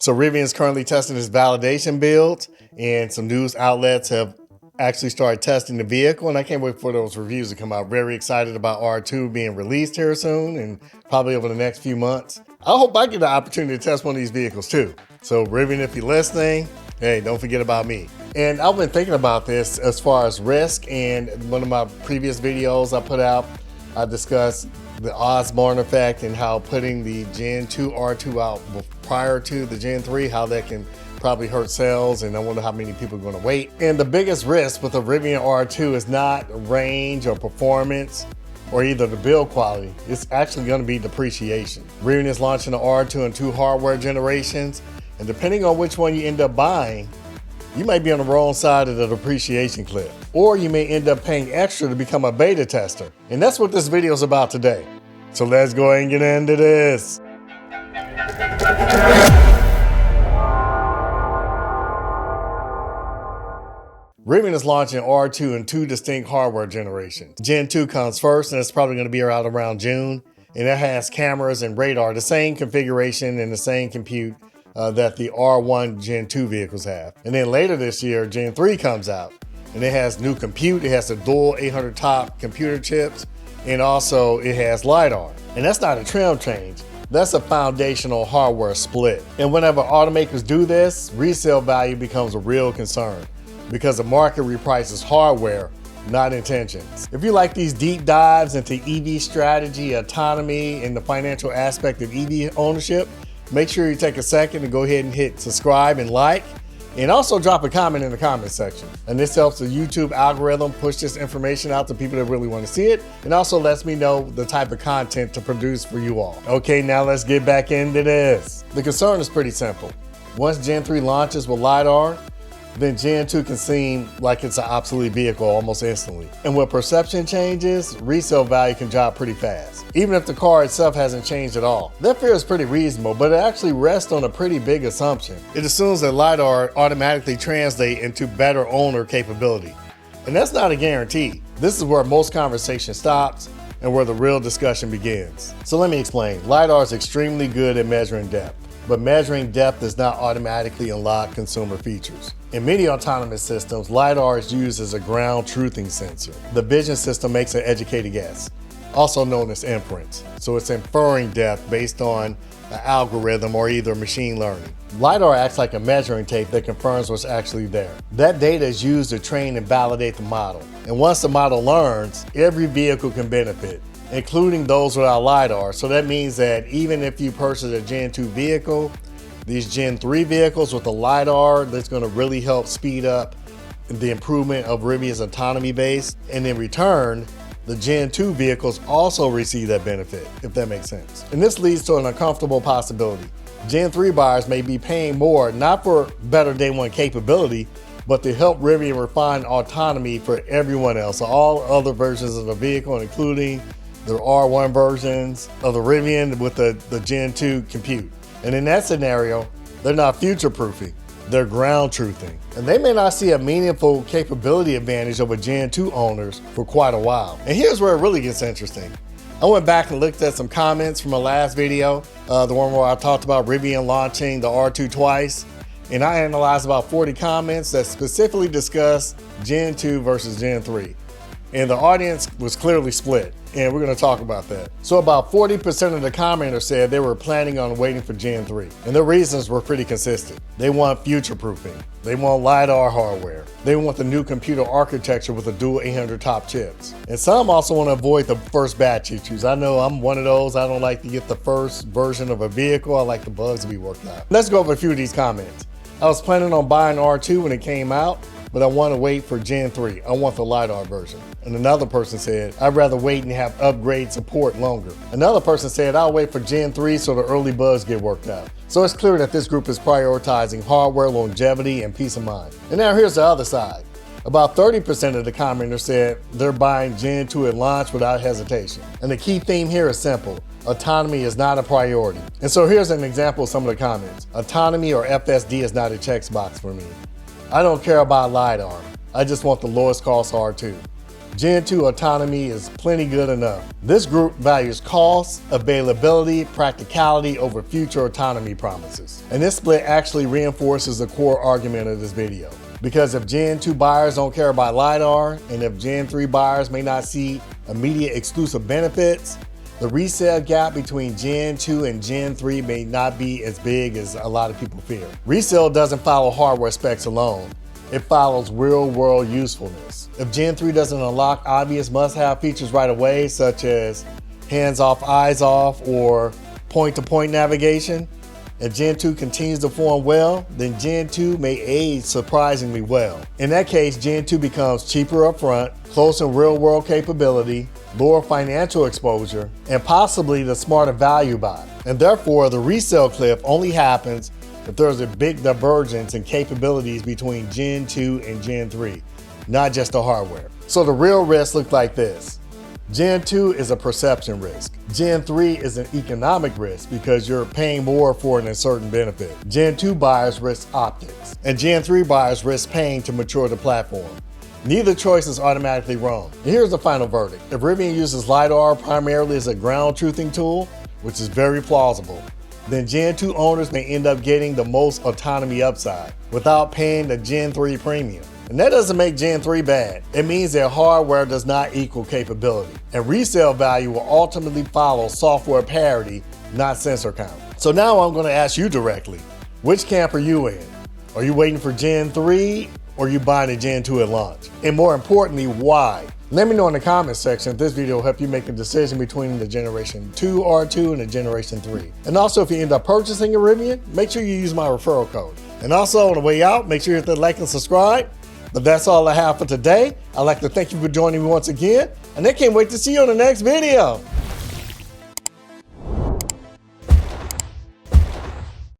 So Rivian is currently testing this validation build, and some news outlets have actually started testing the vehicle, and I can't wait for those reviews to come out. Very excited about R2 being released here soon and probably over the next few months. I hope I get the opportunity to test one of these vehicles too. So Rivian, if you're listening, hey, don't forget about me. And I've been thinking about this as far as risk, and one of my previous videos I put out, I discussed the Osborne effect and how putting the Gen 2 R2 out prior to the Gen 3, how that can probably hurt sales, and I wonder how many people are going to wait. And the biggest risk with the Rivian R2 is not range or performance or either the build quality. It's actually going to be depreciation. Rivian is launching the R2 in 2 hardware generations, and depending on which one you end up buying, you might be on the wrong side of the depreciation cliff, or you may end up paying extra to become a beta tester. And that's what this video is about today. So let's go ahead and get into this. Rivian is launching R2 in 2 distinct hardware generations. Gen 2 comes first, and it's probably going to be out around June. And it has cameras and radar, the same configuration and the same compute that the R1 Gen 2 vehicles have. And then later this year, Gen 3 comes out, and it has new compute. It has the dual 800 top computer chips, and also it has Lidar. And that's not a trim change. That's a foundational hardware split. And whenever automakers do this, resale value becomes a real concern because the market reprices hardware, not intentions. If you like these deep dives into EV strategy, autonomy, and the financial aspect of EV ownership, make sure you take a second to go ahead and hit subscribe and like, and also drop a comment in the comment section. And this helps the YouTube algorithm push this information out to people that really want to see it, and also lets me know the type of content to produce for you all. Okay, now let's get back into this. The concern is pretty simple. Once Gen 3 launches with Lidar, then Gen 2 can seem like it's an obsolete vehicle almost instantly. And when perception changes, resale value can drop pretty fast, even if the car itself hasn't changed at all. That fear is pretty reasonable, but it actually rests on a pretty big assumption. It assumes that Lidar automatically translates into better owner capability. And that's not a guarantee. This is where most conversation stops and where the real discussion begins. So let me explain. Lidar is extremely good at measuring depth, but measuring depth does not automatically unlock consumer features. In many autonomous systems, Lidar is used as a ground truthing sensor. The vision system makes an educated guess, also known as inference. So it's inferring depth based on an algorithm or either machine learning. Lidar acts like a measuring tape that confirms what's actually there. That data is used to train and validate the model. And once the model learns, every vehicle can benefit, including those without Lidar. So that means that even if you purchase a Gen 2 vehicle, these Gen 3 vehicles with the Lidar, that's going to really help speed up the improvement of Rivian's autonomy base. And in return, the Gen 2 vehicles also receive that benefit, if that makes sense. And this leads to an uncomfortable possibility. Gen 3 buyers may be paying more, not for better day one capability, but to help Rivian refine autonomy for everyone else. So all other versions of the vehicle, including the R1 versions of the Rivian with the Gen 2 compute. And in that scenario, they're not future-proofing, they're ground truthing. And they may not see a meaningful capability advantage over Gen 2 owners for quite a while. And here's where it really gets interesting. I went back and looked at some comments from my last video, the one where I talked about Rivian launching the R2 twice. And I analyzed about 40 comments that specifically discussed Gen 2 versus Gen 3. And the audience was clearly split, and we're going to talk about that. So about 40% of the commenters said they were planning on waiting for Gen 3, and their reasons were pretty consistent. They want future-proofing. They want Lidar hardware. They want the new computer architecture with the dual 800 top chips. And some also want to avoid the first batch issues. I know I'm one of those. I don't like to get the first version of a vehicle. I like the bugs to be worked out. Let's go over a few of these comments. I was planning on buying R2 when it came out, but I want to wait for Gen 3. I want the Lidar version. And another person said, I'd rather wait and have upgrade support longer. Another person said, I'll wait for Gen 3 so the early bugs get worked out. So it's clear that this group is prioritizing hardware longevity and peace of mind. And now here's the other side. About 30% of the commenters said they're buying Gen 2 at launch without hesitation. And the key theme here is simple. Autonomy is not a priority. And so here's an example of some of the comments. Autonomy or FSD is not a checkbox for me. I don't care about Lidar. I just want the lowest cost R2. Gen 2 autonomy is plenty good enough. This group values cost, availability, practicality over future autonomy promises. And this split actually reinforces the core argument of this video. Because if Gen 2 buyers don't care about Lidar, and if Gen 3 buyers may not see immediate exclusive benefits, the resale gap between Gen 2 and Gen 3 may not be as big as a lot of people fear. Resale doesn't follow hardware specs alone. It follows real-world usefulness. If Gen 3 doesn't unlock obvious must-have features right away, such as hands-off, eyes-off, or point-to-point navigation, if Gen 2 continues to perform well, then Gen 2 may age surprisingly well. In that case, Gen 2 becomes cheaper upfront, close in real-world capability, lower financial exposure, and possibly the smarter value buy. And therefore, the resale cliff only happens if there's a big divergence in capabilities between Gen 2 and Gen 3, not just the hardware. So the real risk looks like this. Gen 2 is a perception risk. Gen 3 is an economic risk because you're paying more for an uncertain benefit. Gen 2 buyers risk optics, and Gen 3 buyers risk paying to mature the platform. Neither choice is automatically wrong. And here's the final verdict. If Rivian uses Lidar primarily as a ground truthing tool, which is very plausible, then Gen 2 owners may end up getting the most autonomy upside without paying the Gen 3 premium. And that doesn't make Gen 3 bad. It means that hardware does not equal capability. And resale value will ultimately follow software parity, not sensor count. So now I'm going to ask you directly, which camp are you in? Are you waiting for Gen 3 or are you buying a Gen 2 at launch? And more importantly, why? Let me know in the comments section if this video will help you make a decision between the Generation 2 R2 and the Generation 3. And also, if you end up purchasing a Rivian, make sure you use my referral code. And also, on the way out, make sure you hit the like and subscribe. But that's all I have for today. I'd like to thank you for joining me once again, and I can't wait to see you on the next video.